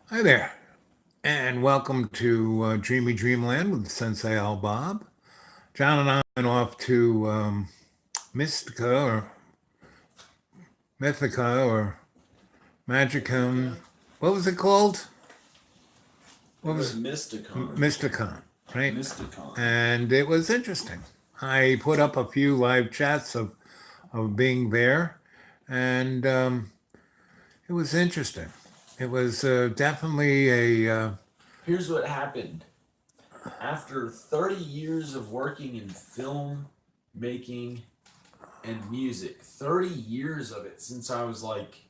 Hi there, and welcome to Dreamy Dreamland with Sensei Al Bob. John and I went off to Mystica or Mythica or Magicum. Mythica. What was it called? What It was was Mysticon. Mysticon, right? Mysticon. And it was interesting. I put up a few live chats of being there, and it was interesting. It was definitely a Here's what happened. After 30 years of working in film making and music, 30 years of it since I was like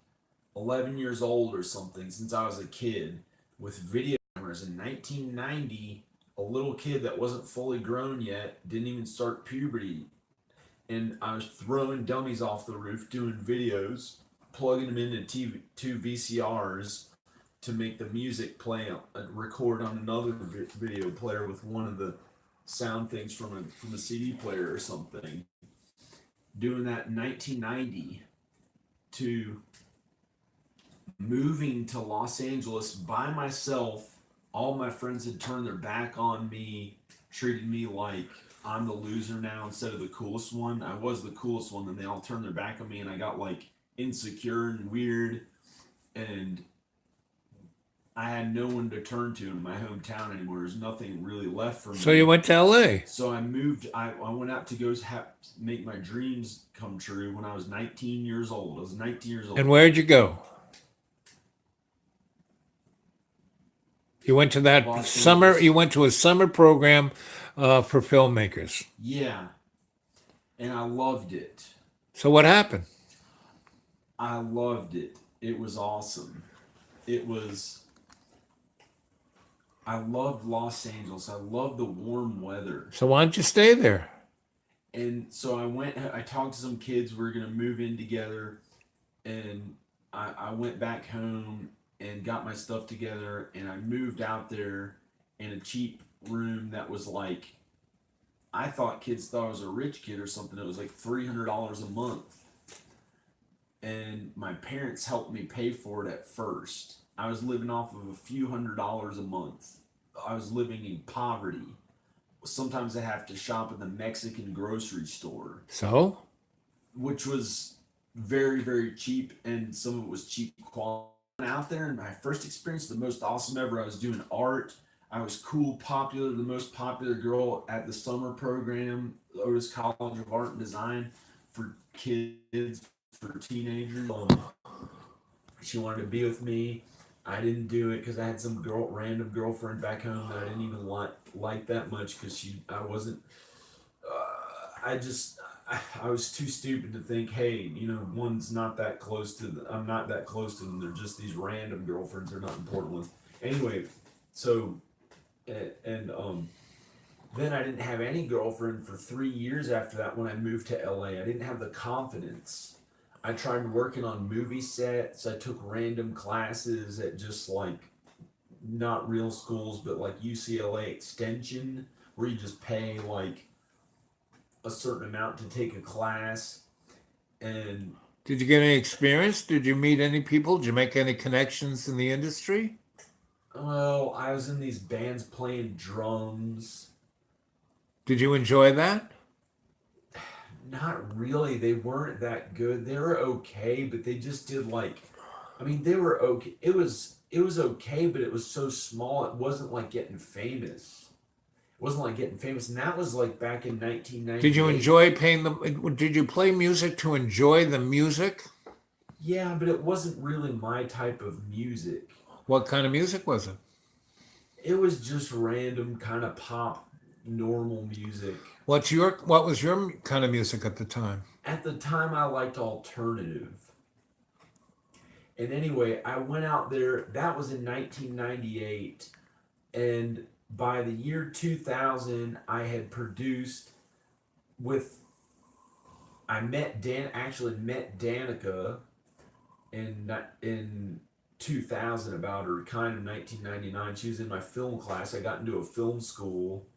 11 years old or something, since I was a kid with video cameras in 1990, a little kid that wasn't fully grown yet, didn't even start puberty, and I was throwing dummies off the roof doing videos, plugging them into two VCRs to make the music play, record on another video player with one of the sound things from a CD player or something. Doing that in 1990 to moving to Los Angeles by myself. All my friends had turned their back on me, treated me like I'm the loser now instead of the coolest one. I was the coolest one, then they all turned their back on me, and I got like insecure and weird, and I had no one to turn to in my hometown anymore. There's nothing really left for so you me. went to LA. So I moved. I went out to go make my dreams come true when I was 19 years old. I was 19 years And old. where'd you go? You went to that Los summer. You Angeles. went to a summer program for filmmakers. Yeah, and I loved it. So what happened? I loved it. It was awesome. It was. I loved Los Angeles. I loved the warm weather. So why don't you stay there? And so I went. I talked to some kids. We were gonna move in together, and I went back home and got my stuff together, and I moved out there in a cheap room that was like, I thought kids thought I was a rich kid or something. It was like $300 a month, and my parents helped me pay for it at first. I was living off of a few $100s a month. I was living in poverty. Sometimes I have to shop in the Mexican grocery store, So which was very, very cheap, and some of it was cheap quality. Out there, and my first experience, the most awesome ever. I was doing art. I was cool, popular, the most popular girl at the summer program, Otis College of Art and Design for kids, for teenagers. She wanted to be with me. I didn't do it because I had some random girlfriend back home that I didn't even like that much because I wasn't. I just, I was too stupid to think, hey, one's not that close to. I'm not that close to them. They're just these random girlfriends. They're not important ones. Anyway, so and then I didn't have any girlfriend for 3 years after that when I moved to LA. I didn't have the confidence. I tried working on movie sets. I took random classes at just like not real schools, but like UCLA Extension, where you just pay like a certain amount to take a class. And did you get any experience? Did you meet any people? Did you make any connections in the industry? well, I was in these bands playing drums. Did you enjoy that? Not really. They weren't that good. They were okay, but they just did like, I mean, they were okay. It was okay, but it was so small. It wasn't like getting famous. It wasn't like getting famous, and that was like back in Did you 1998. enjoy paying the? Did you play music to enjoy the music? Yeah, but it wasn't really my type of music. What kind of music was it? It was just random kind of pop, normal music. What was your kind of music at the time? At the time, I liked alternative. And anyway, I went out there. That was in 1998. And by the year 2000, I had produced with, I met actually met Danica in 2000, about her kind of 1999. She was in my film class. I got into a film school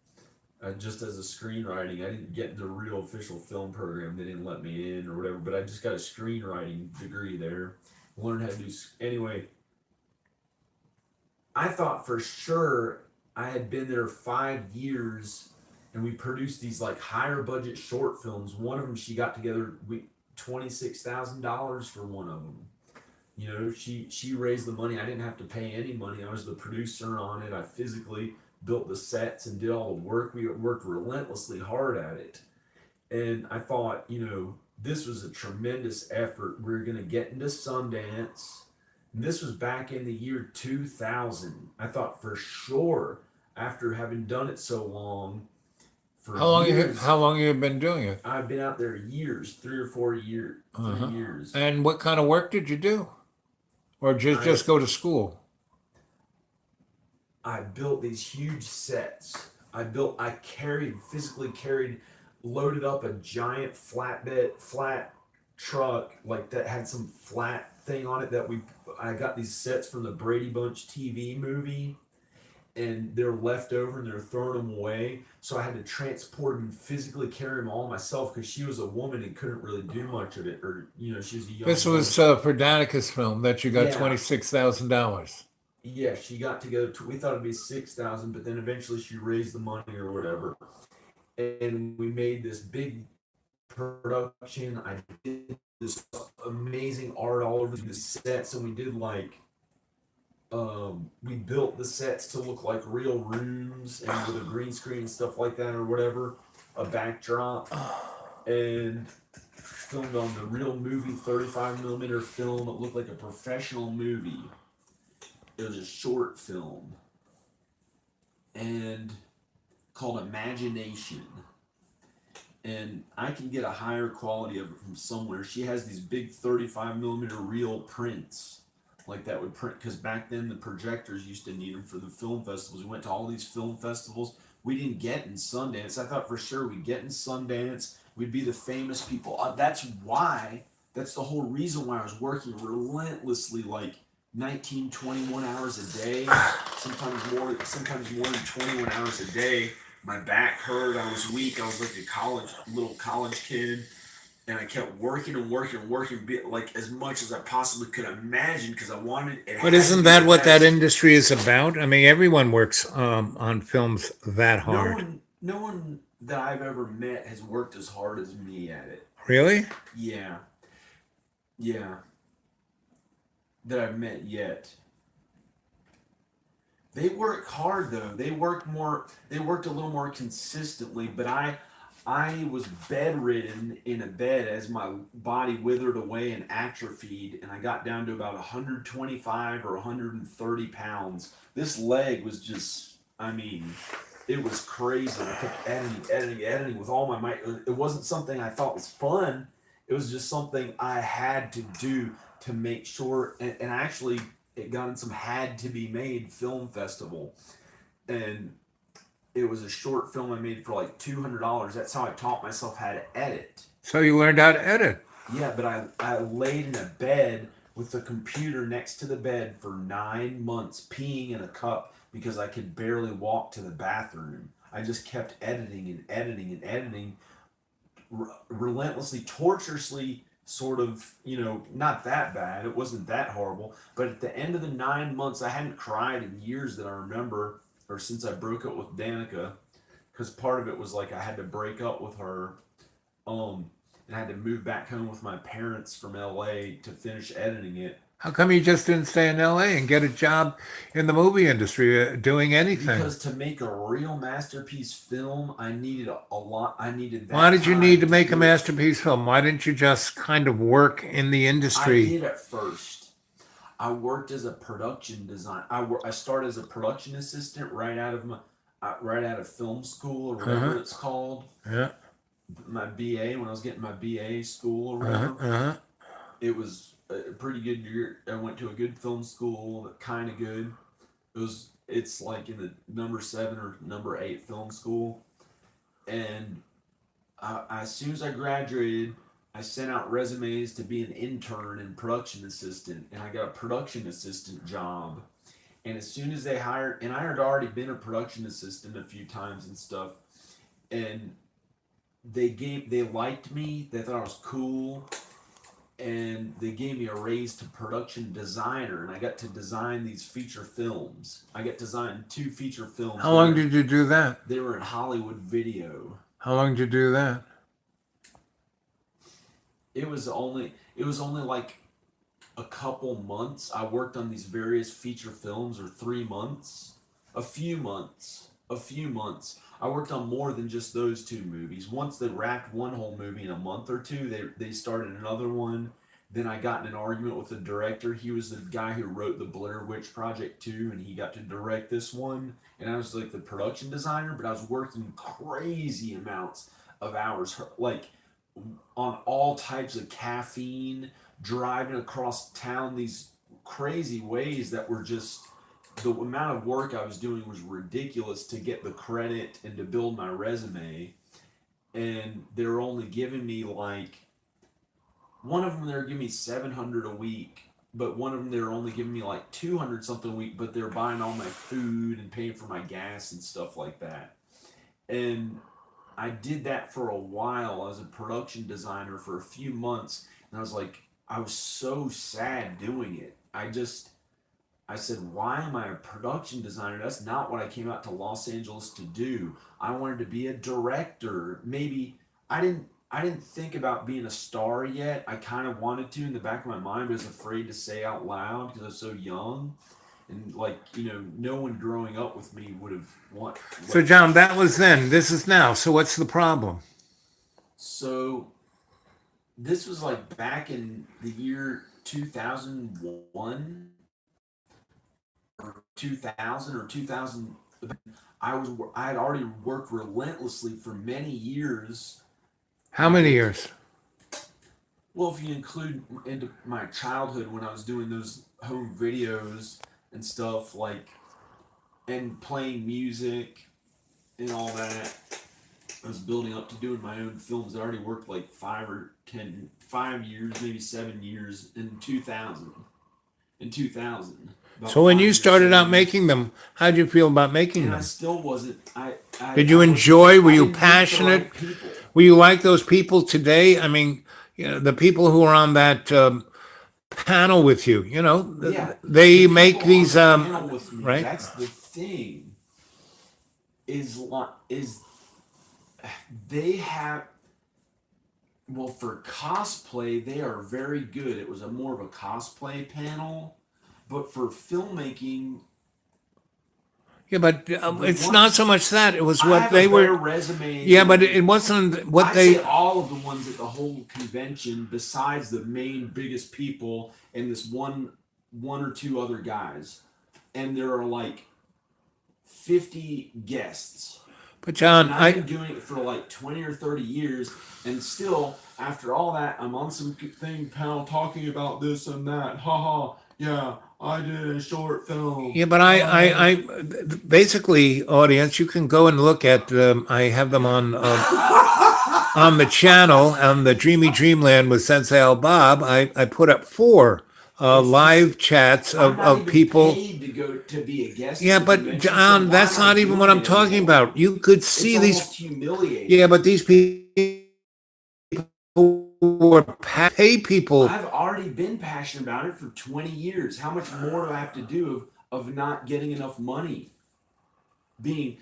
just as a screenwriting. I didn't get into a real official film program. They didn't let me in or whatever, but I just got a screenwriting degree there. Learned how to do, anyway. I thought for sure I had been there 5 years, and we produced these like higher budget short films. One of them she got together we $26,000 for one of them. You know, she raised the money. I didn't have to pay any money. I was the producer on it. I physically built the sets and did all the work. We worked relentlessly hard at it. And I thought, this was a tremendous effort. We are going to get into Sundance. And this was back in the year 2000. I thought for sure, after having done it so long, for How years, long you been doing it? I've been out there years, 3 or 4 years, Uh-huh. 3 years. And what kind of work did you do? Or I just go to school? I built these huge sets. I physically carried, loaded up a giant flat truck like that had some flat thing on it I got these sets from the Brady Bunch TV movie, and they're left over and they're throwing them away. So I had to transport them and physically carry them all myself because she was a woman and couldn't really do much of it, or she was a This young was woman. for Danica's film that you got Yeah, $26,000. yeah, she got together. We thought it'd be 6,000, but then eventually she raised the money or whatever, and we made this big production. I did this amazing art all over the sets, and we did like we built the sets to look like real rooms and with a green screen and stuff like that or whatever, a backdrop, and filmed on the real movie 35 millimeter film. It looked like a professional movie. It was a short film and called Imagination. And I can get a higher quality of it from somewhere. She has these big 35 millimeter reel prints like that would print, because back then the projectors used to need them for the film festivals. We went to all these film festivals. We didn't get in Sundance. I thought for sure we'd get in Sundance. We'd be the famous people. That's the whole reason why I was working relentlessly, like 19, 21 hours a day, sometimes more than 21 hours a day. My back hurt. I was weak. I was like a little college kid, and I kept working and working and working, like as much as I possibly could imagine, because I wanted it But had to isn't be the that what that best. industry is about? I mean, everyone works on films that No hard. one, no one that I've ever met has worked as hard as me at it. Really? Yeah, yeah, that I've met yet. They work hard though. They work more. They worked a little more consistently. But I was bedridden in a bed as my body withered away and atrophied, and I got down to about 125 or 130 pounds. This leg was just, I mean, it was crazy. I kept editing with all my might. It wasn't something I thought was fun. It was just something I had to do to make sure. And actually, it got in some had to be made film festival, and it was a short film I made for like $200. That's how I taught myself how to edit. So you learned how to edit. Yeah, but I laid in a bed with the computer next to the bed for 9 months, peeing in a cup because I could barely walk to the bathroom. I just kept editing and editing and editing, relentlessly, torturously, sort of, not that bad. It wasn't that horrible. But at the end of the 9 months, I hadn't cried in years that I remember, or since I broke up with Danica, because part of it was like I had to break up with her, um, and I had to move back home with my parents from LA to finish editing it. How come you just didn't stay in LA and get a job in the movie industry doing anything? Because to make a real masterpiece film, I needed a lot. I needed Why that did you need time to to make a do it. masterpiece film? Why didn't you just kind of work in the I industry? did at first. I worked as a production design. I started as a production assistant right out of film school or Uh-huh. whatever it's called. Yeah. My BA, when I was getting my BA school or Uh-huh. whatever. Uh-huh. It was a pretty good year. I went to a good film school, kind of good. It's like in the number 7 or number 8 film school, and as soon as I graduated, I sent out resumes to be an intern and production assistant, and I got a production assistant job. And as soon as they hired, and I had already been a production assistant a few times and stuff, and they liked me. They thought I was cool, and they gave me a raise to production designer, and I got to design these feature films. I got to design 2 feature films. How long did you do that? They were in Hollywood Video. How long did you do that? It was only like a couple months. I worked on these various feature films, or 3 months, a few months. I worked on more than just those 2 movies. Once they wrapped one whole movie in a month or two, they started another one. Then I got in an argument with the director. He was the guy who wrote the Blair Witch Project 2, and he got to direct this one. And I was like the production designer, but I was working crazy amounts of hours, like on all types of caffeine, driving across town these crazy ways that were just, the amount of work I was doing was ridiculous to get the credit and to build my resume. And they're only giving me like, one of them they're giving me 700 a week, but one of them they're only giving me like 200 something a week, but they're buying all my food and paying for my gas and stuff like that. And I did that for a while as a production designer for a few months, and I was so sad doing it. I said, why am I a production designer? That's not what I came out to Los Angeles to do. I wanted to be a director. Maybe I didn't think about being a star yet. I kind of wanted to in the back of my mind, but I was afraid to say out loud because I was so young. And no one growing up with me would have So, John, that was then. This is now. So, what's the problem? So this was like back in the year 2001 or 2000 or 2000. I had already worked relentlessly for many years. How many years? Well, if you include into my childhood when I was doing those home videos and stuff, like, and playing music and all that, I was building up to doing my own films. I already worked like 5 years, maybe 7 years in 2000. So when you started out making them, how did you feel about making and I them? still wasn't. Did you I enjoy? Were I you didn't meet the passionate? right people. Were you like those people today? I mean, the people who are on that panel with you, Yeah, they the make people on these, the panel with me. right? That's the thing. Is they have, well, for cosplay they are very good. It was a more of a cosplay panel, but for filmmaking, Yeah, but the it's one not so much that. It was I what have they a better were. resume Yeah, but than, it wasn't what I'd say they. all of the ones at the whole convention, besides the main biggest people and this one or two other guys, and there are like 50 guests. But John, And I've been doing it for like 20 or 30 years, and still, after all that, I'm on some thing panel talking about this and that. Haha, yeah, I did a short film. yeah, but I basically, audience, you can go and look at. I have them on the channel on the Dreamy Dreamland with Sensei Al Bob. I put up 4 It's live chats I'm not of even people. paid to go to be a guest Yeah, at the but convention, so John, why that's am I not even what doing I'm it talking anymore? about. You could It's see these. almost humiliating. Yeah, but these people were pay people. I've already been passionate about it for 20 years. How much more do I have to do of not getting enough money? Being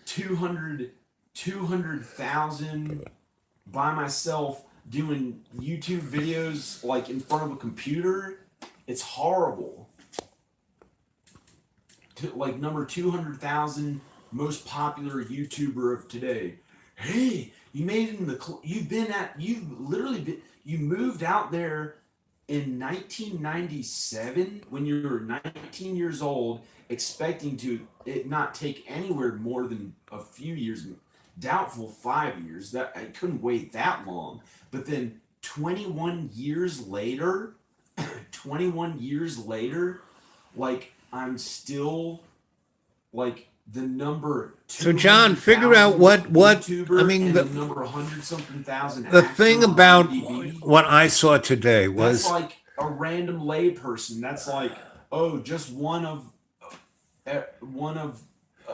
200,000 by myself doing YouTube videos like in front of a computer, it's horrible. Like number 200,000 most popular YouTuber of today. Hey, you made it in the you moved out there in 1997 when you were 19 years old, expecting to it not take anywhere more than a few years, doubtful 5 years. That I couldn't wait that long. But then 21 years later, 21 years later, like I'm still like the number So John, figure out 200,000 what YouTuber I mean. and the number 100 something thousand The actor thing on about IMDb. what I saw today That's was like a random lay person. That's like, oh, just one of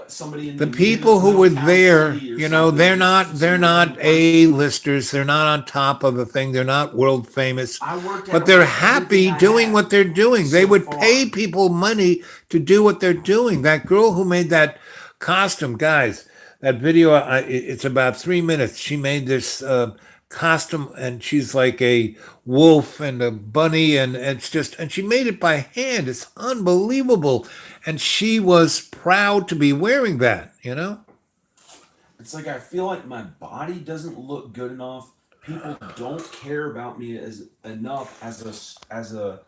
somebody in The the people who were Middletown there, City or you know, something. they're It's not just they're some random not person. A-listers. They're not on top of the thing. They're not world famous, I worked at but it they're with everything happy I doing had what they're doing. They so would far. pay people money to do what they're doing. That girl who made that costume, guys, that video, it's about 3 minutes. She made this costume, and she's like a wolf and a bunny, and it's just, and she made it by hand. It's unbelievable. And she was proud to be wearing that, you know? It's like I feel like my body doesn't look good enough. People don't care about me as enough as a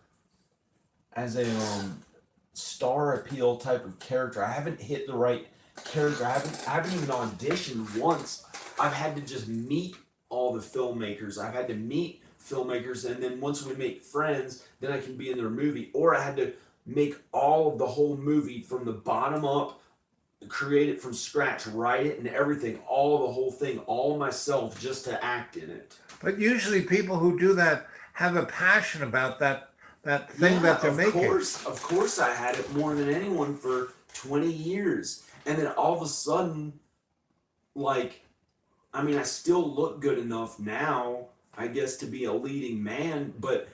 star appeal type of character. I haven't hit the right character. I haven't even auditioned once. I've had to just meet all the filmmakers. I've had to meet filmmakers, and then once we make friends, then I can be in their movie. Or I had to make all of the whole movie from the bottom up, create it from scratch, write it and everything, all the whole thing, all myself, just to act in it. But usually people who do that have a passion about that thing Yeah, that they're making. of course, I had it more than anyone for 20 years, and then all of a sudden, like, I mean, I still look good enough now, I guess, to be a leading man, but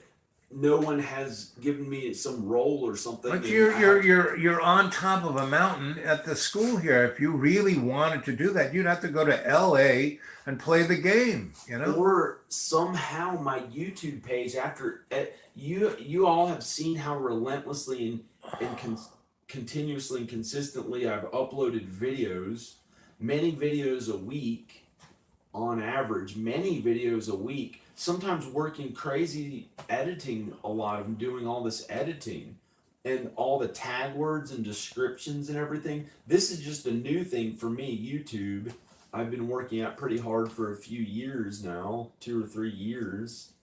no one has given me some role or something, But and I have. you're on top of a mountain at the school here. If you really wanted to do that, you'd have to go to LA and play the game, you know? Or somehow my YouTube page, after you all have seen how relentlessly and continuously and consistently I've uploaded videos, many videos a week on average, many videos a week, sometimes working crazy editing, a lot of them, doing all this editing and all the tag words and descriptions and everything. This is just a new thing for me, YouTube. I've been working out pretty hard for a few years now, 2 or 3 years.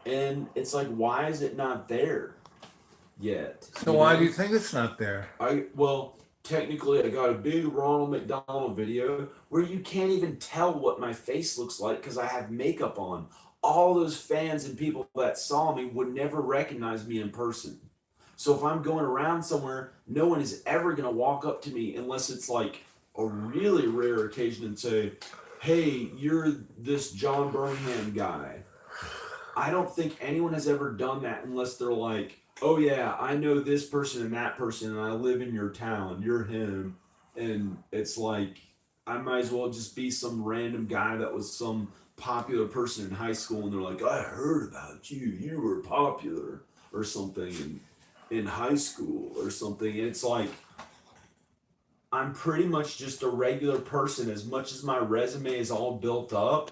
And it's like, why is it not there yet? So why do you think it's not there? Well, technically, I got a big Ronald McDonald video where you can't even tell what my face looks like because I have makeup on. All those fans and people that saw me would never recognize me in person. So if I'm going around somewhere, no one is ever going to walk up to me unless it's like a really rare occasion and say, "Hey, you're this John Burnham guy." I don't think anyone has ever done that unless they're like, "Oh yeah, I know this person and that person, and I live in your town. You're him," and it's like I might as well just be some random guy that was some popular person in high school, and they're like, "I heard about you. You were popular or something in high school or something." And it's like I'm pretty much just a regular person. As much as my resume is all built up,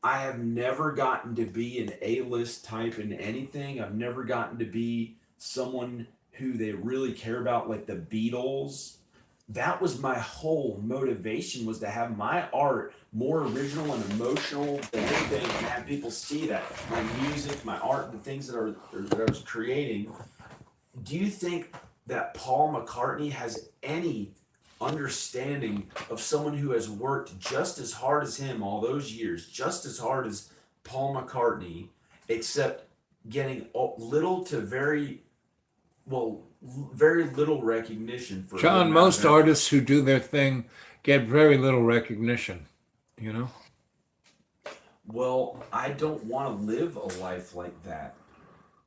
I have never gotten to be an A-list type in anything. I've never gotten to be someone who they really care about, like the Beatles. That was my whole motivation, was to have my art more original and emotional than anything, and have people see that my music, my art, the things that I was creating. Do you think that Paul McCartney has any understanding of someone who has worked just as hard as him all those years, just as hard as Paul McCartney, except getting little to well, very little recognition for the John, amount of most effort? artists who do their thing get very little recognition, you know? Well, I don't want to live a life like that.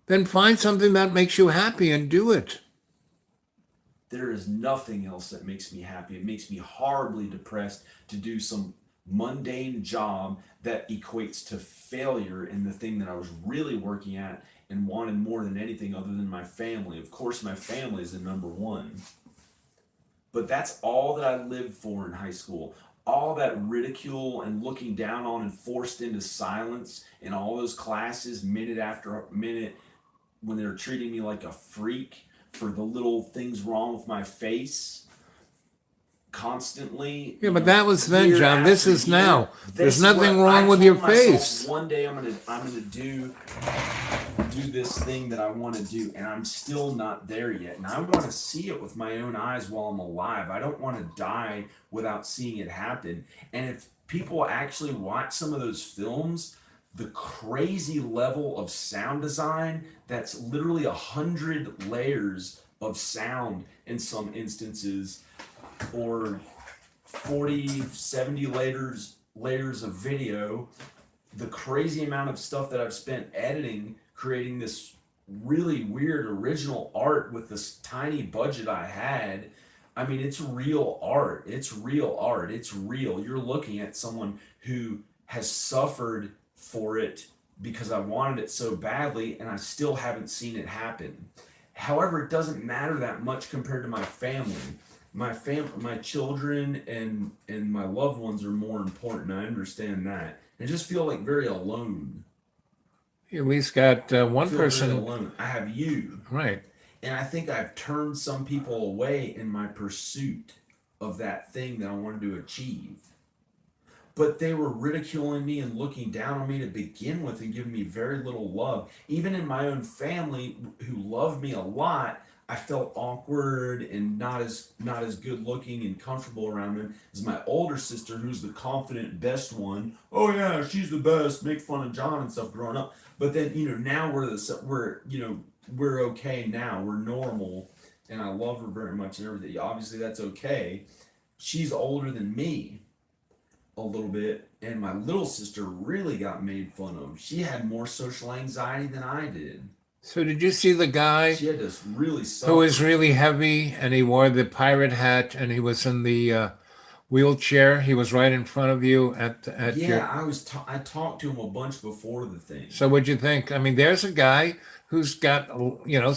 Then find something that makes you happy and do it. There is nothing else that makes me happy. It makes me horribly depressed to do some mundane job that equates to failure in the thing that I was really working at and wanted more than anything other than my family. Of course, my family is the number one, but that's all that I lived for in high school. All that ridicule and looking down on and forced into silence in all those classes, minute after minute, when they were treating me like a freak for the little things wrong with my face constantly, Yeah, but that was then, year John. This after is year. now. There's This nothing what I wrong with your told myself, face. one day I'm gonna do this thing that I want to do, and I'm still not there yet. And I want to see it with my own eyes while I'm alive. I don't want to die without seeing it happen. And if people actually watch some of those films, the crazy level of sound design, that's literally 100 layers of sound in some instances. or 40, 70 layers of video, the crazy amount of stuff that I've spent editing, creating this really weird original art with this tiny budget I had. I mean, it's real art. It's real art. It's real. You're looking at someone who has suffered for it because I wanted it so badly, and I still haven't seen it happen. However, it doesn't matter that much compared to my family. My children and my loved ones are more important. I understand that. I just feel like very alone. You at least got I one feel very person, alone. I have you, right? and I think I've turned some people away in my pursuit of that thing that I wanted to achieve. But they were ridiculing me and looking down on me to begin with and giving me very little love. Even in my own family, who loved me a lot, I felt awkward and not as good looking and comfortable around them as my older sister, who's the confident best one. Oh yeah, she's the best. Make fun of John and stuff growing up. But then now we're okay now. We're normal, and I love her very much and everything. Obviously, that's okay. She's older than me a little bit, and my little sister really got made fun of. She had more social anxiety than I did. So did you see the guy She had to really who was suffer. really heavy and he wore the pirate hat and he was in the wheelchair? He was right in front of you at Yeah, your. I talked to him a bunch before the thing. So what'd you think? I mean, there's a guy who's got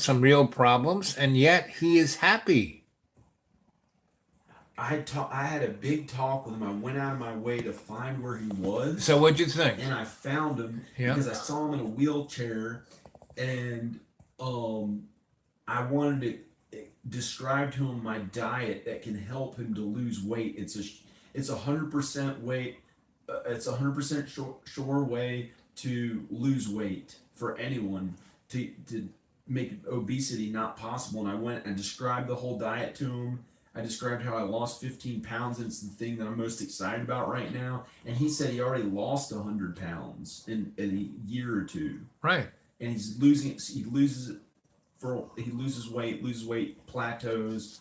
some real problems, and yet he is happy. I had a big talk with him. I went out of my way to find where he So was, what'd you think? and I found him Yeah. because I saw him in a wheelchair, and um I wanted to describe to him my diet that can help him to lose weight. It's 100% weight. It's 100% sure way to lose weight for anyone to make obesity not possible. And I went and described the whole diet to him. I described how I lost 15 pounds, and it's the thing that I'm most excited about right now. And he said he already lost 100 pounds in a year or two, Right. and he's losing it. He loses weight, plateaus,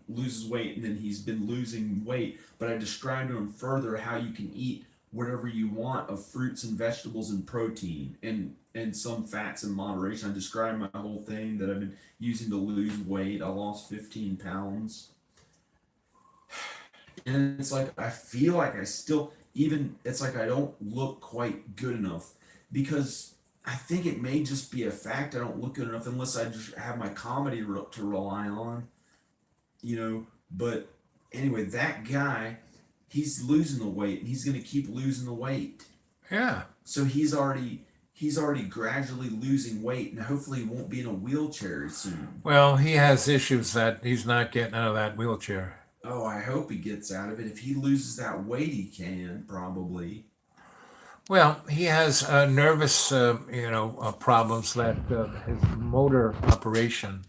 loses weight, and then he's been losing weight. But I described to him further how you can eat whatever you want of fruits and vegetables and protein and some fats in moderation. I described my whole thing that I've been using to lose weight. I lost 15 pounds. And it's like I feel like I still even it's like I don't look quite good enough because I think it may just be a fact I don't look good enough unless I just have my comedy to rely on, you know. But anyway, that guy, he's losing the weight and he's gonna keep losing the weight. Yeah. So he's already gradually losing weight, and hopefully he won't be in a wheelchair soon. Well, he has issues that he's not getting out of that wheelchair. Oh, I hope he gets out of it. If he loses that weight, he can probably. Well, he has nervous, problems that his motor operation,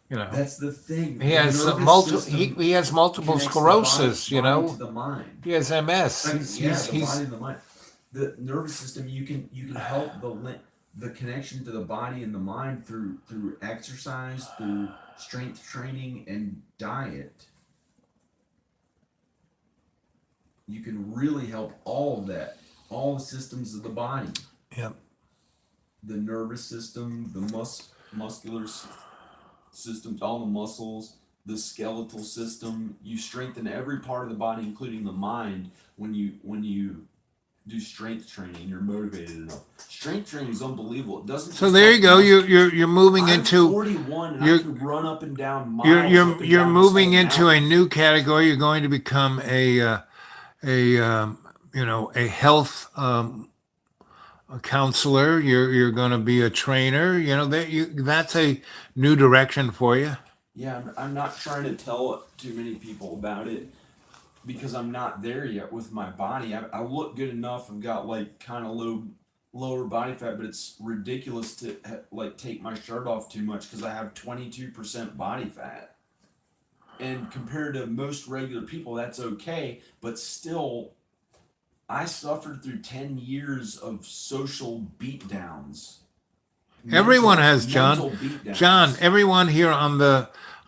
you know, That's the thing. he The has nervous system he has multiple connects the body, sclerosis. body to the mind. He has MS. Like, yeah, the He's body and the mind. The nervous system, you can help the connection to the body and the mind through exercise, through strength training and diet. You can really help all of that, all the systems of the body, Yep. the nervous system, the muscular system, all the muscles, the skeletal system. You strengthen every part of the body, including the mind, when you do strength training. You're motivated enough. Strength training is unbelievable. It doesn't So just there you help go. muscle. You're moving I'm into 41 and I you're can run up and down you're miles up you're and you're down this moving whole into a mountain. new category. You're going to become a health a counselor. You're going to be a trainer. That's a new direction for you. Yeah, I'm not trying to tell too many people about it because I'm not there yet with my body. I look good enough. I've got like kind of lower body fat, but it's ridiculous to like take my shirt off too much because I have 22% body fat. And compared to most regular people, that's okay. But still, I suffered through 10 years of social beatdowns, Everyone mental has, John. mental John, beatdowns. everyone here on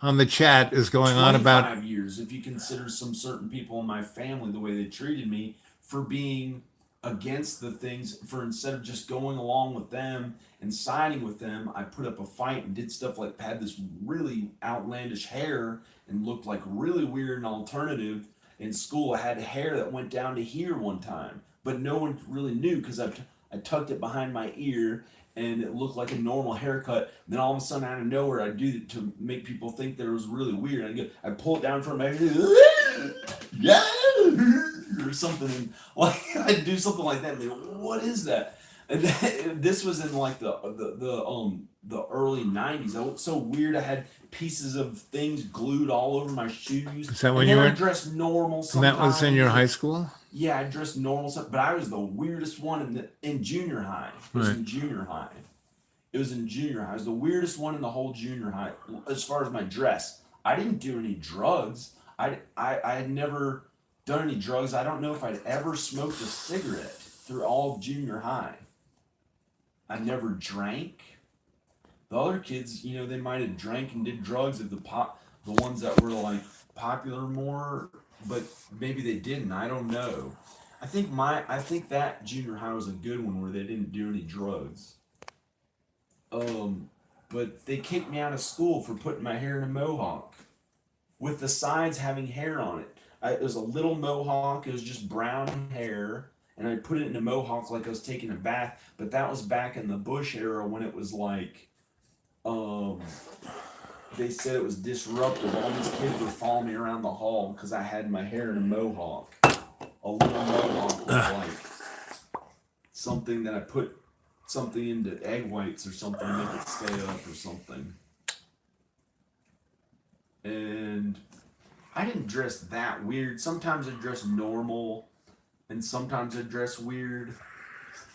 on the chat is going on about 25 years, if you consider some certain people in my family, the way they treated me for being against the things, for instead of just going along with them and siding with them, I put up a fight and did stuff like had this really outlandish hair and looked like really weird and alternative. In school, I had hair that went down to here one time, but no one really knew because I tucked it behind my ear and it looked like a normal haircut. Then all of a sudden, out of nowhere, I do it to make people think that it was really weird. I pull it down from my head, yeah, or something. Like I do something like that. And they go, what is that? And this was in like the early '90s. I looked so weird. I had pieces of things glued all over my shoes. is that when and you then were I dressed normal. and Sometimes. that was in your high school? Yeah, I dressed normal, but I was the weirdest one in junior high. It was Right. in junior high. It was in junior high. I was the weirdest one in the whole junior high as far as my dress. I didn't do any drugs. I had never done any drugs. I don't know if I'd ever smoked a cigarette through all of junior high. I never drank. The other kids, they might have drank and did drugs the ones that were like popular more, but maybe they didn't. I don't know. I think that junior high was a good one where they didn't do any drugs. But they kicked me out of school for putting my hair in a mohawk, with the sides having hair on it. It was a little mohawk. It was just brown hair, and I put it in a mohawk like I was taking a bath. But that was back in the Bush era when it was like, they said it was disruptive. All these kids were following me around the hall because I had my hair in a mohawk. A little mohawk was like something that I put something into egg whites or something to make it stay up or something. And I didn't dress that weird. Sometimes I dress normal, and sometimes I dress weird.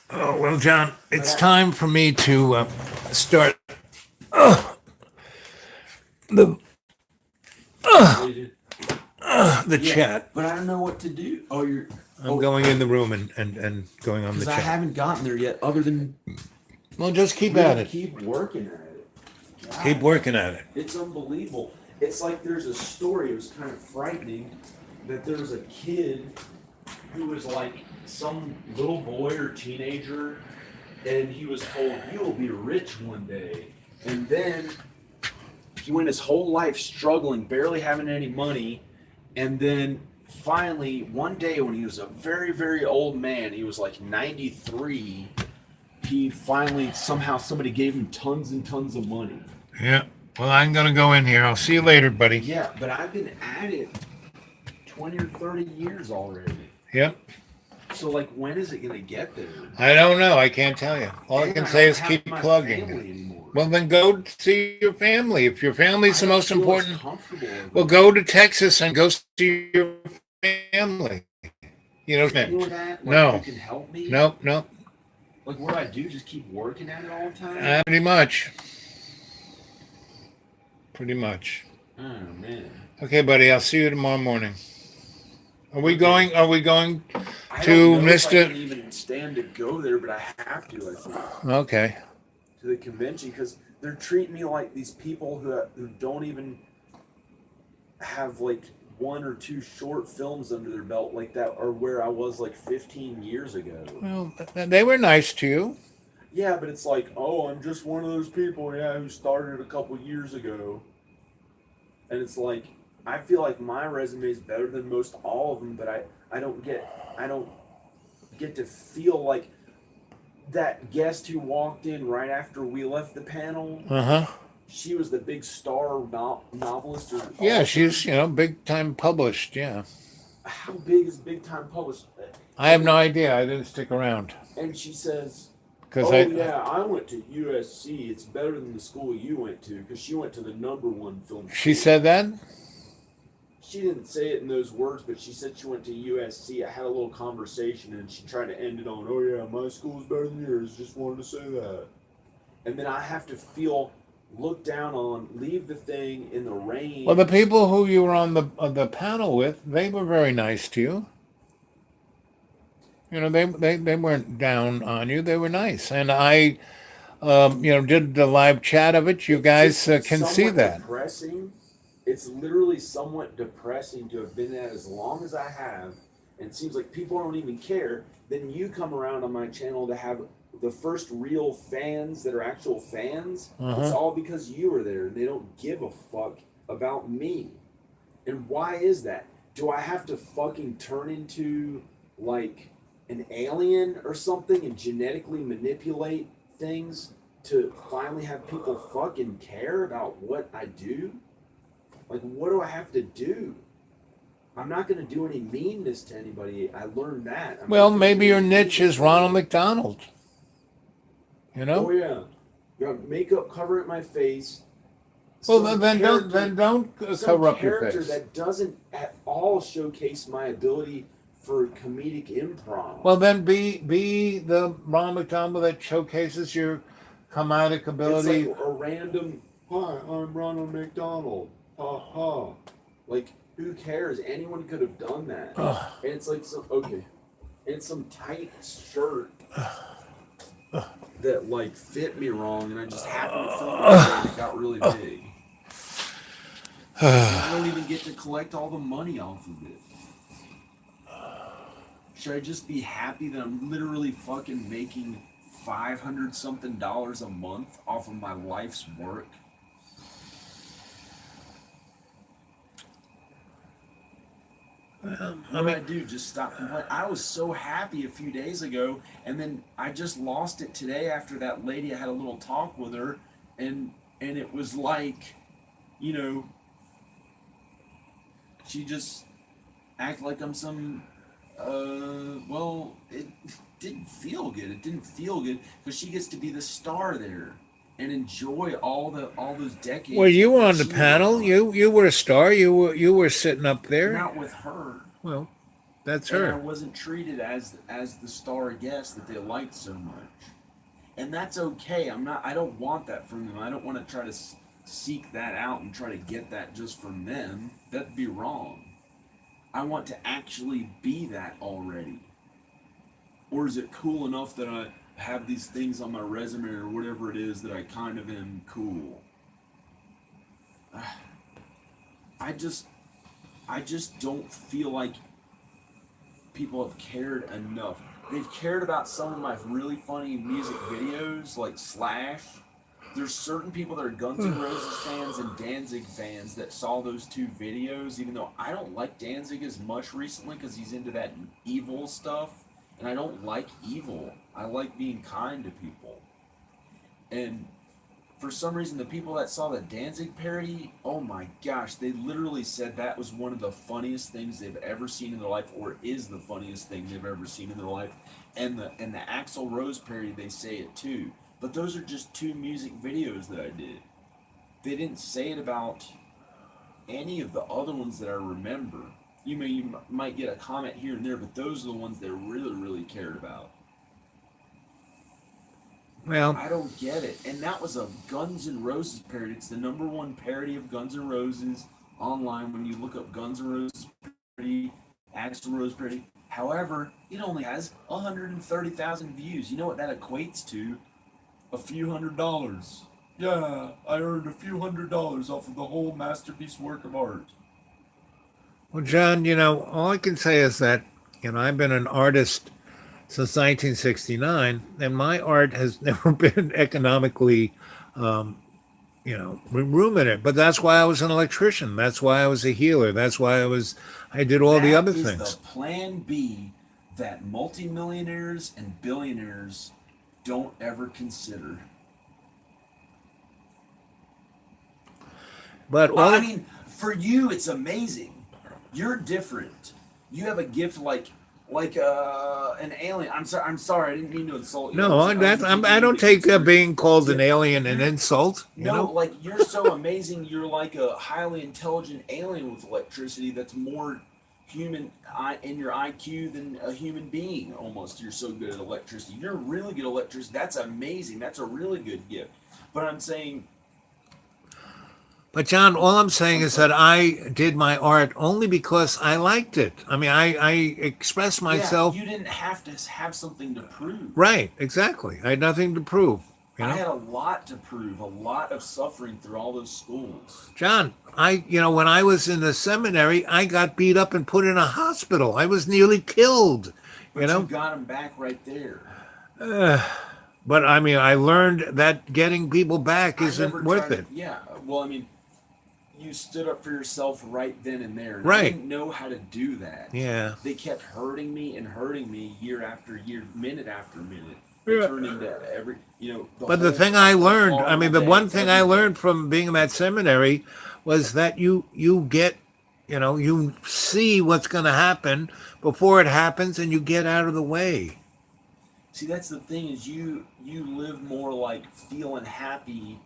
Oh, well, John, it's I- time for me to start the Yeah, chat. but I don't know what to do. Oh, you're. I'm going in the room and going on the Because I chat. haven't gotten there yet, other than Well, just keep we at gotta it. keep working at it. Keep God, working at it. it's unbelievable. It's like there's a story. It was kind of frightening that there was a kid who was like some little boy or teenager, and he was told, "You'll be rich one day," and then he went his whole life struggling, barely having any money, and then finally one day when he was a very, very old man, he was like 93, he finally somehow somebody gave him tons and tons of money. Yeah. Well, I'm going to go in here. I'll see you later, buddy. Yeah, but I've been at it 20 or 30 years already. Yep. So like, when is it gonna get there? I don't know. I can't tell you. All I And can say don't is have keep my plugging. family anymore. Well, then go see your family. If your family's the I don't most feel as important, comfortable with well, it. go to Texas and go see your family. You know, You know that? Like, No. you can help me. no. Like, what do I do? Just keep working at it all the time? Pretty much. Pretty much. Oh man. Okay, buddy. I'll see you tomorrow morning. Are we going? Are we going? I To don't know if Mr. I can even stand to go there, but I have to. I think Okay. to the convention because they're treating me like these people who don't even have like one or two short films under their belt like that, or where I was like 15 years ago. Well, they were nice to you. Yeah, but it's like, oh, I'm just one of those people, who started a couple years ago. And it's like, I feel like my resume is better than most all of them, but I don't get to feel like that guest who walked in right after we left the panel. Uh huh. She was the big star novelist. Or Yeah, author. she's big time published. Yeah. How big is Big Time Published? I have no idea. I didn't stick around And she says, because "Oh yeah, I went to USC. It's better than the school you went to because she went to the #1 film." She school." said that. She didn't say it in those words, but she said she went to USC. I had a little conversation, and she tried to end it on, "Oh yeah, my school's better than yours. Just wanted to say that." And then I have to feel looked down on, leave the thing in the rain. Well, the people who you were on the panel with, they were very nice to you. They weren't down on you. They were nice, and I, did the live chat of it. You guys Just can see somewhat that. depressing It's literally somewhat depressing to have been at as long as I have, and it seems like people don't even care. Then you come around on my channel to have the first real fans that are actual fans. It's all because you were there, and they don't give a fuck about me. And why is that? Do I have to fucking turn into like an alien or something and genetically manipulate things to finally have people fucking care about what I do? Like, what do I have to do? I'm not going to do any meanness to anybody. I learned that. Well, maybe your niche is Ronald McDonald. You Oh know? yeah, got makeup covering my face. Well, Some then character- don't some cover up your character face. that doesn't at all showcase my ability for comedic improv. Well, then be the Ronald McDonald that showcases your comedic it's ability. like a random. Hi, I'm Ronald McDonald. Ha ha. Like, who cares? Anyone could have done that. Ugh. And it's like some okay. It's some tight shirt that like fit me wrong, and I just happened to film it and it got really big. I don't even get to collect all the money off of it. Should I just be happy that I'm literally fucking making $500 something a month off of my life's work? What do I do? Just stop complaining? I was so happy a few days ago, and then I just lost it today after that lady. I had a little talk with her, and it was like, you know, she just acted like I'm some. Well, it didn't feel good. It didn't feel good because she gets to be the star there and enjoy all those decades. Well, you were that on the she was panel. on. You were a star. You were sitting up there. Not with her. Well, that's And I her. wasn't treated as the star guest that they liked so much, and that's okay. I don't want that from them. I don't want to try to seek that out and try to get that just from them. That'd be wrong. I want to actually be that already. Or is it cool enough that I have these things on my resume or whatever it is that I kind of am cool? I just don't feel like people have cared enough. They've cared about some of my really funny music videos, like Slash. There's certain people that are Guns N' Roses fans and Danzig fans that saw those two videos, even though I don't like Danzig as much recently because he's into that evil stuff, and I don't like evil. I like being kind to people. And for some reason, the people that saw the Danzig parody, oh my gosh, they literally said that was one of the funniest things they've ever seen in their life, or is the funniest thing they've ever seen in their life. And the Axl Rose parody, they say it too. But those are just two music videos that I did. They didn't say it about any of the other ones that I remember. You might get a comment here and there, but those are the ones they really, really cared about. Well, I don't get it. And that was a Guns N' Roses parody. It's the #1 parody of Guns N' Roses online when you look up Guns N' Roses parody, Axl Rose parody. However, it only has 130,000 views. You know what that equates to? A few $100s. Yeah, I earned a few $100s off of the whole masterpiece work of art. well, John, all I can say is that, I've been an artist since 1969, and my art has never been economically, ruminated. But that's why I was an electrician. That's why I was a healer. That's why I did all the other That is things. the plan B that multimillionaires and billionaires don't ever consider. But I mean, for you, it's amazing. You're different. You have a gift like an alien. I'm sorry. I didn't mean to insult you. no, I don't take being called an alien an insult. No, like you're so amazing. You're like a highly intelligent alien with electricity that's more human in your IQ than a human being. Almost, you're so good at electricity. You're really good at electricity. That's amazing. That's a really good gift. But I'm saying. But John, all I'm saying is that I did my art only because I liked it. I mean, I expressed myself. Yeah, you didn't have to have something to prove. Right, exactly. I had nothing to prove. You I know, had a lot to prove, a lot of suffering through all those schools. John, when I was in the seminary, I got beat up and put in a hospital. I was nearly killed. You But you know, got them back right there. but I mean, I learned that getting people back I isn't never worth tried it. to, yeah. Well, I mean, you stood up for yourself right then and there. And I Right. didn't know how to do that. Yeah. They kept hurting me year after year, minute after minute. It Yeah. turned into every, But the thing I learned, I mean, the horrible one day, thing I every day. learned from being in that seminary was that you get, you see what's going to happen before it happens, and you get out of the way. See, that's the thing is you live more like feeling happy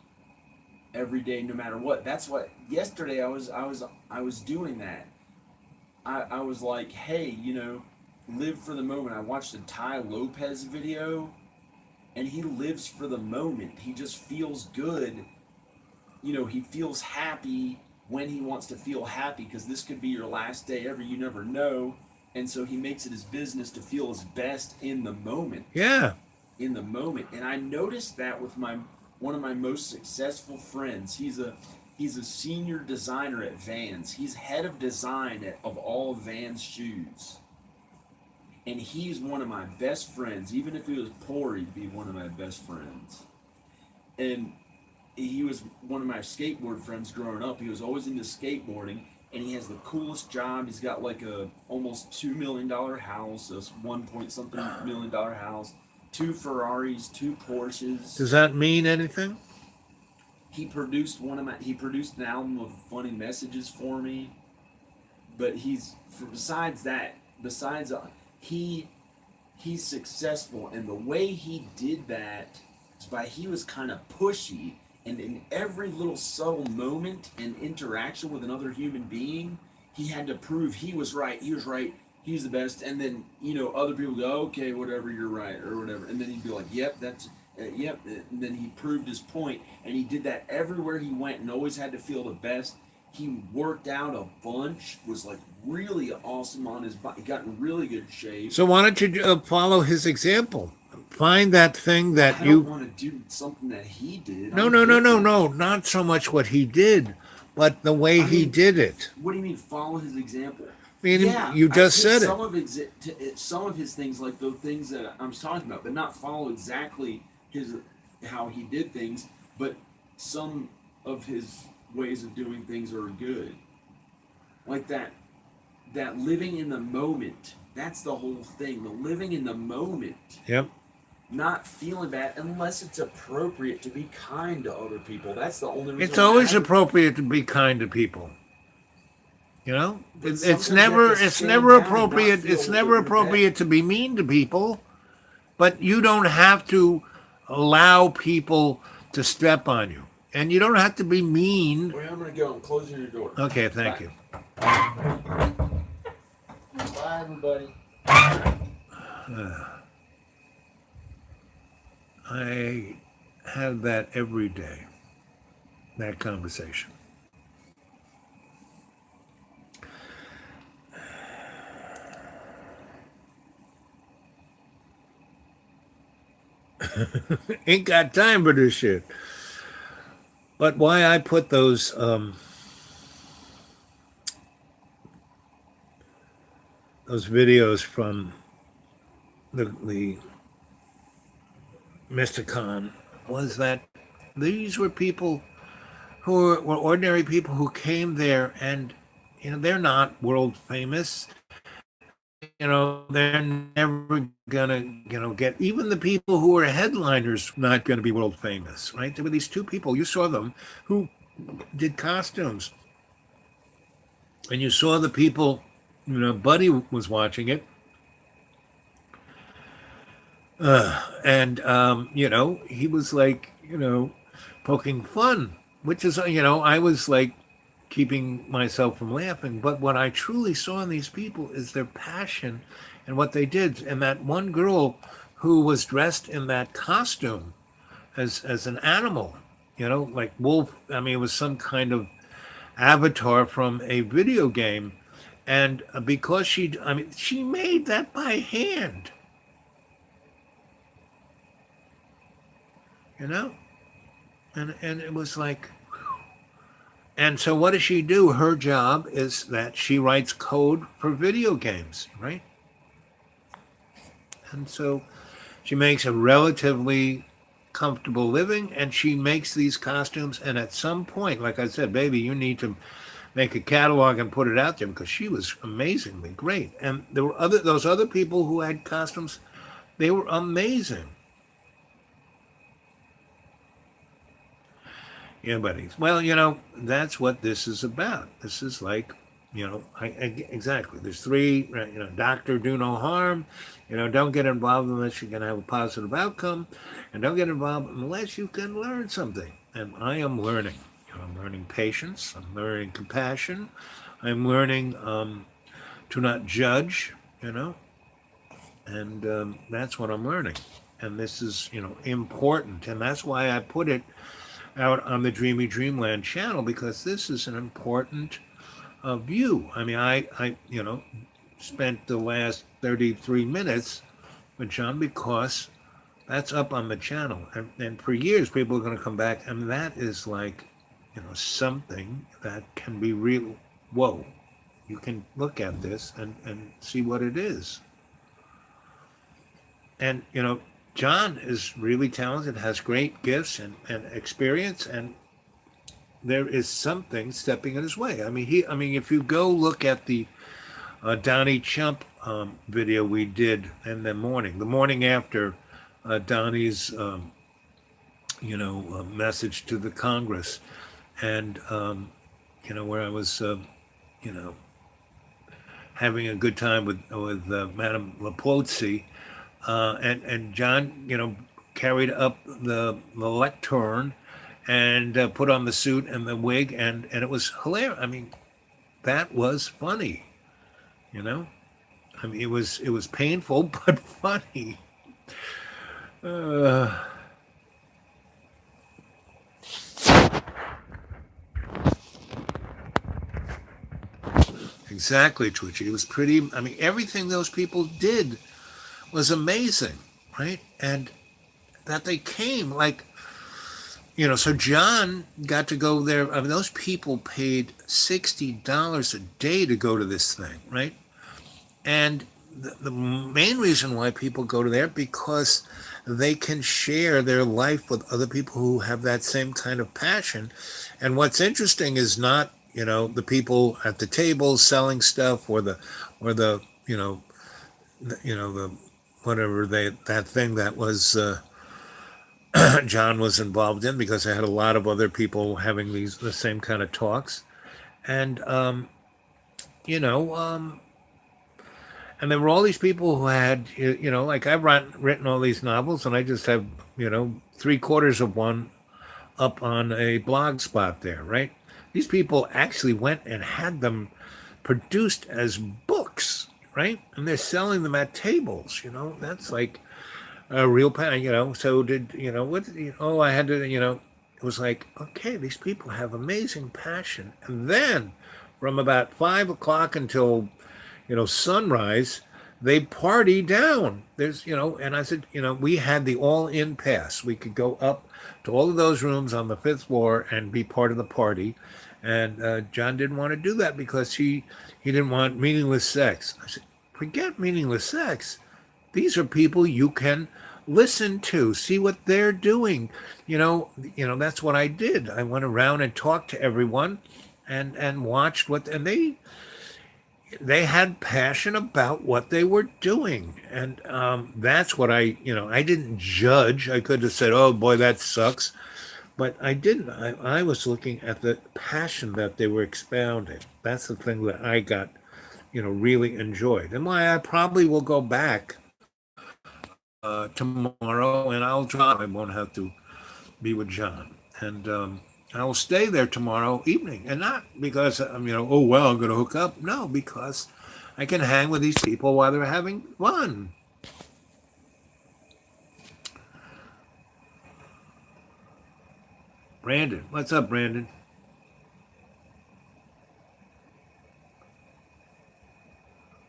every day, no matter what. That's what yesterday I was doing that. I was like, hey, live for the moment. I watched a Ty Lopez video, and he lives for the moment. He just feels good. He feels happy when he wants to feel happy because this could be your last day ever. You never know. And so he makes it his business to feel his best in the moment. Yeah. In the moment. And I noticed that with one of my most successful friends. He's a senior designer at Vans. He's head of design of all Vans shoes. And he's one of my best friends. Even if he was poor, he'd be one of my best friends. And he was one of my skateboard friends growing up. He was always into skateboarding, and he has the coolest job. He's got like a almost $2 million house, a 1 point something million dollar house, 2 Ferraris, 2 Porsches. Does that mean anything? He produced an album of funny messages for me. But he's successful, and the way he did that is he was kind of pushy, and in every little subtle moment and interaction with another human being, he had to prove he was right, he's the best, and then other people go, okay, whatever, you're right, or whatever, and then he'd be like, yep, yep, and then he proved his point, and he did that everywhere he went, and always had to feel the best. He worked out a bunch, was like really awesome on his body, got in really good shape. So why don't you follow his example? Find that thing that I you. don't want to do something that he did. No, I'm no, no, no, different. no. Not so much what he did, but the way he did it. What do you mean follow his example? I mean, Yeah, you just I take said some of his things, like the things that I'm talking about, but not follow exactly how he did things. But some of his ways of doing things are good, like that living in the moment. That's the whole thing. The living in the moment. Yep. Not feeling bad unless it's appropriate to be kind to other people. That's the only reason. It's always appropriate to be kind to people. It's sometimes never you have to it's stand never down and not appropriate. feel It's a never little bit appropriate to be mean to people, but you don't have to allow people to step on you, and you don't have to be mean. Well, I'm gonna go and close your door. Okay, thank Bye. you. Bye, everybody. I have that every day. That conversation. Ain't got time for this shit. But why I put those videos from the Mysticon was that these were people who were ordinary people who came there, and they're not world famous. They're never gonna get, even the people who were headliners not gonna be world famous, right? There were these 2 people, you saw them, who did costumes, and you saw the people, Buddy was watching it, and he was like, poking fun, which is, I was like keeping myself from laughing. But what I truly saw in these people is their passion and what they did. And that one girl who was dressed in that costume as an animal, like wolf. I mean, it was some kind of avatar from a video game. And because she made that by hand. you know? And it was like, and so what does she do? Her job is that she writes code for video games, right? And so she makes a relatively comfortable living and she makes these costumes. And at some point, like I said, baby, you need to make a catalog and put it out there because she was amazingly great. And there were those other people who had costumes, they were amazing. Yeah, buddies. Well, that's what this is about. This is like, exactly. There's three, right, doctor, do no harm. Don't get involved unless you're going to have a positive outcome. And don't get involved unless you can learn something. And I am learning. I'm learning patience. I'm learning compassion. I'm learning to not judge, and that's what I'm learning. And this is, important. And that's why I put it out on the Dreamy Dreamland channel because this is an important view. I mean, I spent the last 33 minutes with John because that's up on the channel. And for years, people are going to come back, and that is like, something that can be real. Whoa, you can look at this and see what it is. And, John is really talented, has great gifts and experience, and there is something stepping in his way. I mean, if you go look at the Donnie Chump video we did in the morning after Donnie's, message to the Congress, and where I was, having a good time with Madame Leplotzi, and John, carried up the lectern and put on the suit and the wig, and it was hilarious. I mean, that was funny, you know. I mean, it was painful but funny. Uh, exactly, Twitchy. It was pretty. I mean, everything those people did was amazing, right? And that they came like, so John got to go there. I mean, those people paid $60 a day to go to this thing, right? And the main reason why people go to there because they can share their life with other people who have that same kind of passion. And what's interesting is not, the people at the table selling stuff or the the whatever that thing that was John was involved in because I had a lot of other people having the same kind of talks, and you know and there were all these people who had like I've written all these novels and I just have 3/4 of one up on a blog spot there, right? These people actually went and had them produced as books, right? And they're selling them at tables. That's like a real pain. So did what? I had to. It was like, okay, these people have amazing passion, and then from about 5 o'clock until sunrise, they party down. And I said, we had the all-in pass. We could go up to all of those rooms on the fifth floor and be part of the party. And John didn't want to do that because he didn't want meaningless sex. I said, forget meaningless sex. These are people you can listen to, see what they're doing. That's what I did. I went around and talked to everyone and watched and they had passion about what they were doing. And that's what I didn't judge. I could have said, oh boy, that sucks. But I didn't. I was looking at the passion that they were expounding. That's the thing that I got, really enjoyed. And why I probably will go back tomorrow and I'll drive. I won't have to be with John. And I will stay there tomorrow evening. And not because oh, well, I'm going to hook up. No, because I can hang with these people while they're having fun. Brandon, what's up, Brandon?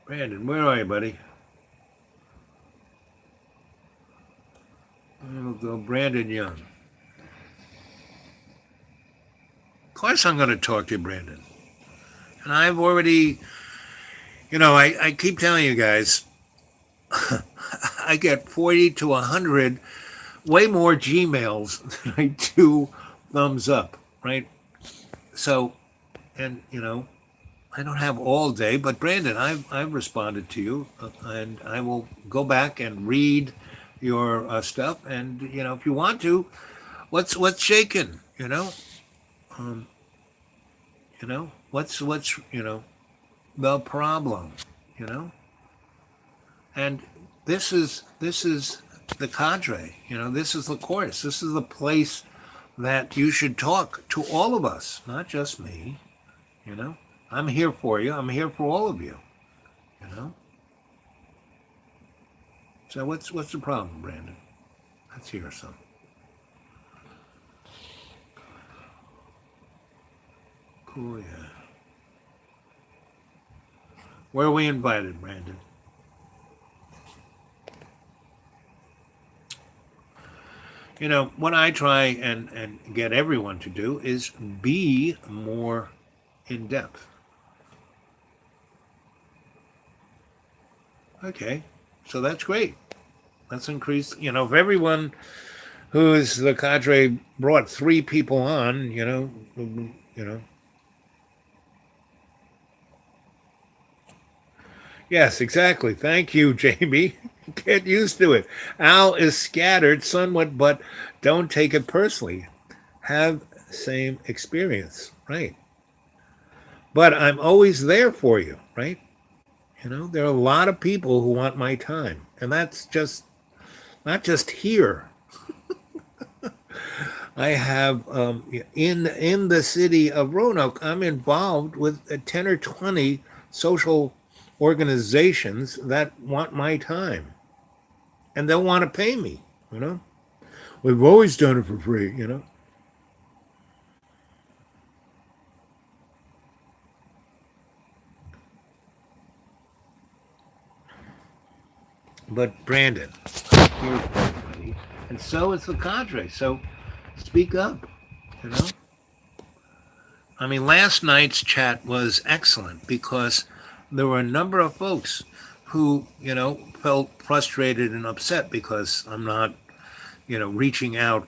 Brandon, where are you, buddy? We'll go Brandon Young. course I'm going to talk to you, Brandon. And I've already, I keep telling you guys, I get 40 to 100, way more Gmails than I do thumbs up, right? So, and, I don't have all day, but Brandon, I've responded to you, and I will go back and read your stuff. And, if you want to, what's shaking, um, what's the problem, you know? And this is the cadre, this is the course, this is the place that you should talk to all of us, not just me, you know. I'm here for you. I'm here for all of you, you know. So what's the problem, Brandon? Let's hear some. Cool, yeah. Where are we invited, Brandon? What I try and get everyone to do is be more in depth. Okay, so that's great. Let's increase, if everyone who's the cadre brought three people on, Yes, exactly. Thank you, Jamie. Get used to it. Al is scattered somewhat, but don't take it personally. Have same experience, right? But I'm always there for you, right? There are a lot of people who want my time, and that's just not just here. I have in the city of Roanoke, I'm involved with 10 or 20 social organizations that want my time, and they'll want to pay me. You know, we've always done it for free. But Brandon, I'm here for everybody, and so is the cadre. So speak up. You know, I mean, last night's chat was excellent because there were a number of folks who, felt frustrated and upset because I'm not, reaching out,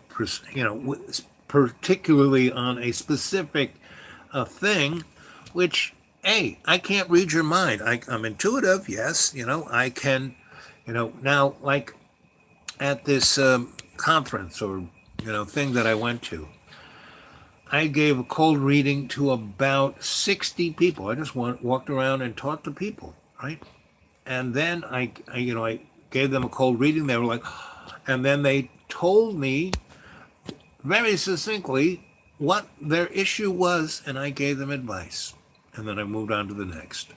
particularly on a specific thing, which, hey, I can't read your mind. I'm intuitive, yes, I can, now, like at this conference or, thing that I went to, I gave a cold reading to about 60 people. I just walked around and talked to people, right? And then I gave them a cold reading. They were like, and then they told me very succinctly what their issue was, and I gave them advice. And then I moved on to the next.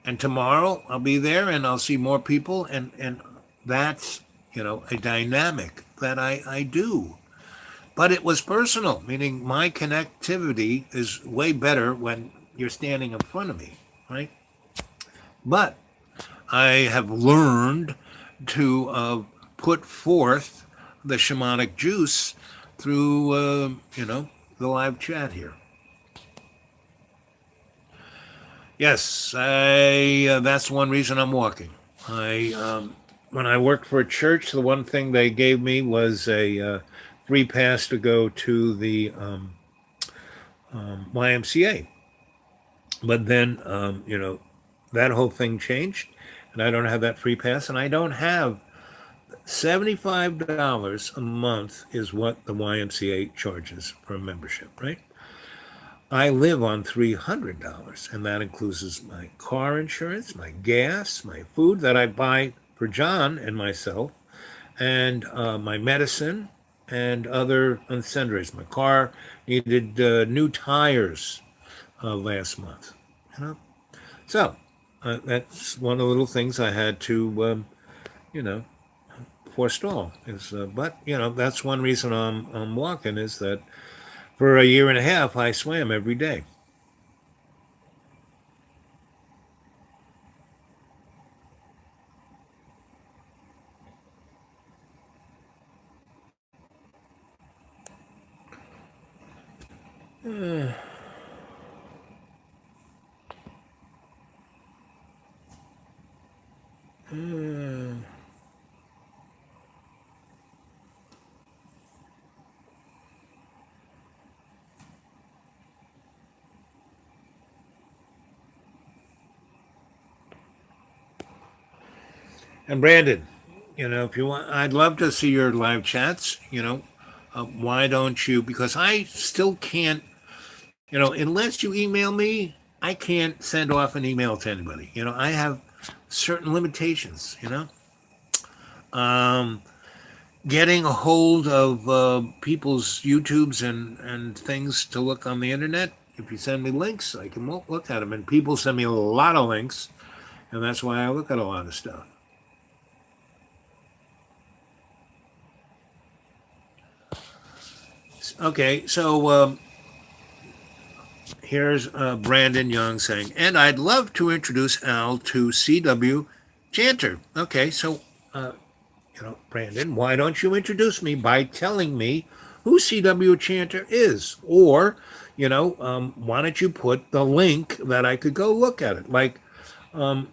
And tomorrow I'll be there and I'll see more people, and that's, a dynamic that I do. But it was personal, meaning my connectivity is way better when you're standing in front of me, right? But I have learned to put forth the shamanic juice through, the live chat here. Yes, I. That's one reason I'm walking. When I worked for a church, the one thing they gave me was a free pass to go to the YMCA. But then, that whole thing changed, and I don't have that free pass, and I don't have $75 a month is what the YMCA charges for a membership, right? I live on $300, and that includes my car insurance, my gas, my food that I buy for John and myself, and my medicine and other sundries. My car needed new tires last month. You know, so that's one of the little things I had to, you know, forestall. Is but that's one reason I'm walking is that for a year and a half I swam every day. Uh, uh, and Brandon, if you want, I'd love to see your live chats. Why don't you? Because I still can't, unless you email me, I can't send off an email to anybody. I have certain limitations. Um, Getting a hold of people's YouTubes and things to look on the internet. If you send me links, I can look at them. And people send me a lot of links, and that's why I look at a lot of stuff. Okay, so here's Brandon Young saying, and I'd love to introduce Al to C.W. Chanter. Okay, so Brandon, why don't you introduce me by telling me who C.W. Chanter is? Or, why don't you put the link that I could go look at it? Like, Jamie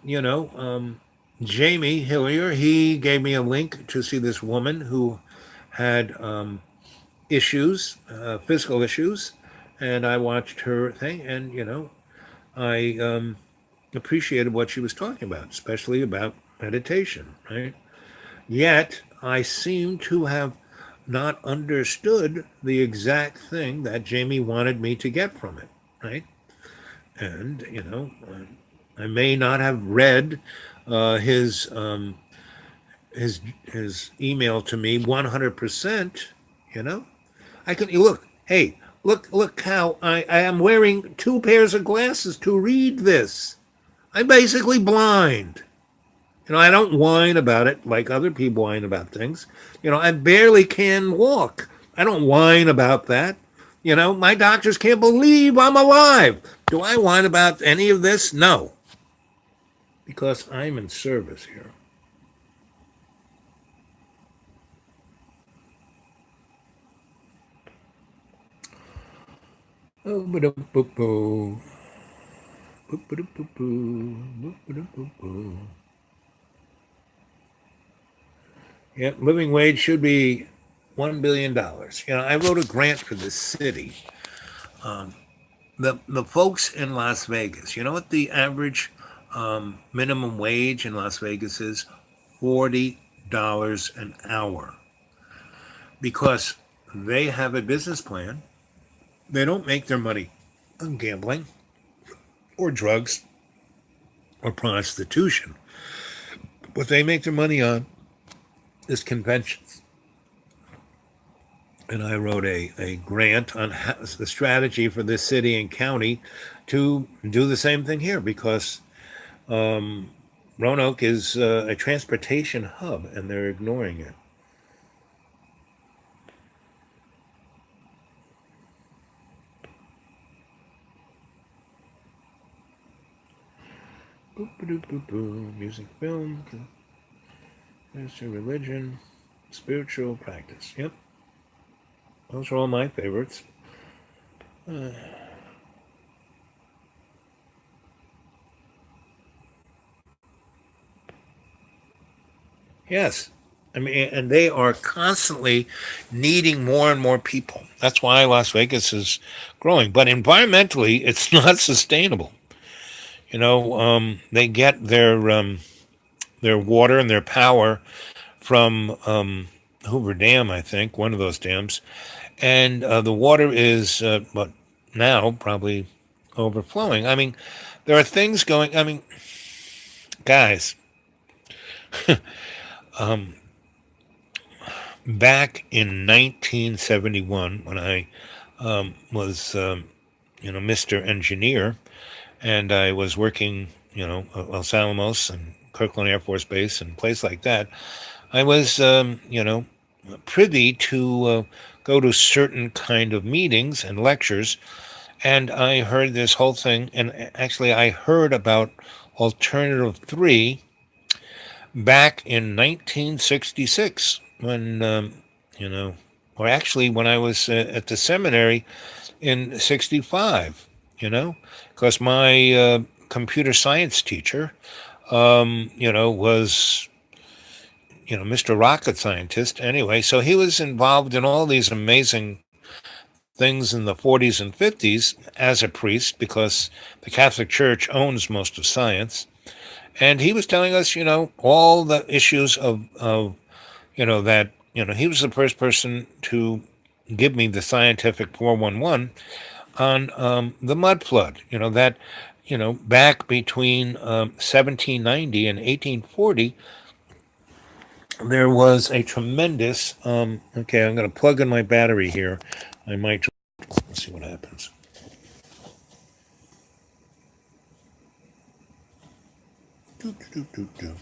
Hillier, he gave me a link to see this woman who had issues, physical issues, and I watched her thing, and, I appreciated what she was talking about, especially about meditation, right? Yet I seem to have not understood the exact thing that Jamie wanted me to get from it, right? And I may not have read his email to me 100%. You know, I can look. Hey, look how I am wearing two pairs of glasses to read this. I'm basically blind. I don't whine about it like other people whine about things. I barely can walk. I don't whine about that. My doctors can't believe I'm alive. Do I whine about any of this? No, because I'm in service here. Oh, ba-da-boo-boo. Boo-ba-da-boo-boo. Boo-ba-da-boo-boo. Yeah, living wage should be $1 billion. I wrote a grant for the city. The folks in Las Vegas. You know what the average minimum wage in Las Vegas is? $40 an hour. Because they have a business plan. They don't make their money on gambling or drugs or prostitution. What they make their money on is conventions. And I wrote a grant on the strategy for this city and county to do the same thing here because Roanoke is a transportation hub and they're ignoring it. Boop, boop, boop, boop. Music, film, religion, spiritual practice. Yep, those are all my favorites. Uh, yes. I mean, and they are constantly needing more and more people. That's why Las Vegas is growing. But environmentally, it's not sustainable. They get their water and their power from Hoover Dam, I think, one of those dams, and the water is, but now probably overflowing. I mean, there are things going. I mean, guys, back in 1971, when I was, Mr. Engineer, and I was working, Los Alamos and Kirkland Air Force Base and place like that, I was, privy to go to certain kind of meetings and lectures, and I heard this whole thing. And actually, I heard about Alternative Three back in 1966 when, or actually when I was at the seminary in 65, because my computer science teacher, was, Mr. Rocket Scientist. Anyway, so he was involved in all these amazing things in the 40s and 50s as a priest because the Catholic Church owns most of science. And he was telling us, all the issues of that, he was the first person to give me the scientific 411 on the mud flood, that, back between 1790 and 1840, there was a tremendous, okay, I'm going to plug in my battery here. I might, let's see what happens. Do, do, do, do, do.